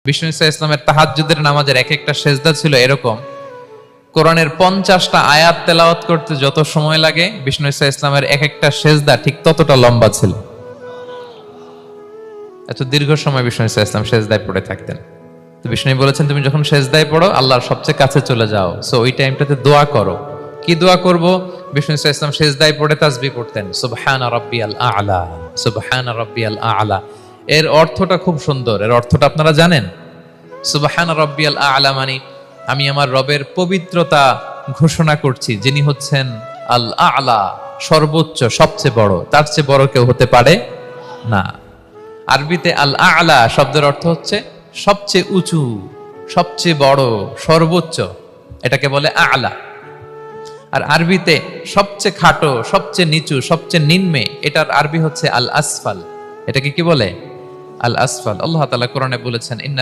বিষ্ণু ইসলামের তাহাজ্জুদের নামাজের এক একটা সেজদা ছিল এরকম। কোরআনের 50টা আয়াত তেলাওয়াত করতে যত সময় লাগে, বিষ্ণু ইসলামের এক একটা সেজদা ঠিক ততটা লম্বা ছিল। এত দীর্ঘ সময় বিষ্ণু ইসলাম সেজদায় পড়ে থাকতেন। তো বিষ্ণু বলেছেন, তুমি যখন সেজদায় পড়ো আল্লাহর সবচেয়ে কাছে চলে যাও, সো ওই টাইমটাতে দোয়া করো। কি দোয়া করব? বিষ্ণু ইসলাম সেজদায় পড়ে তাসবিহ পড়তেন, সুবহান রাব্বিয়াল আ'লা, সুবহান রাব্বিয়াল আ'লা। এর অর্থটা খুব সুন্দর। এর অর্থটা আপনারা জানেন? সুবহান রাব্বিয়াল আ'লা মানে আমি আমার রবের পবিত্রতা ঘোষণা করছি, যিনি হচ্ছেন আল আ'লা, সর্বোচ্চ, সবচেয়ে বড়। তার চেয়ে বড় কেউ হতে পারে না। আরবিতে আল আ'লা শব্দের অর্থ হচ্ছে সবচেয়ে উঁচু, সবচেয়ে বড়, সর্বোচ্চ, এটাকে বলে আ'লা। আর আরবিতে সবচেয়ে খাটো, সবচেয়ে নিচু, সবচেয়ে নিম্নে, এটার আরবি হচ্ছে আল আসফাল। এটাকে কি বলে? আল আসফাল। আল্লাহ তাআলা কোরআনে বলেছেন,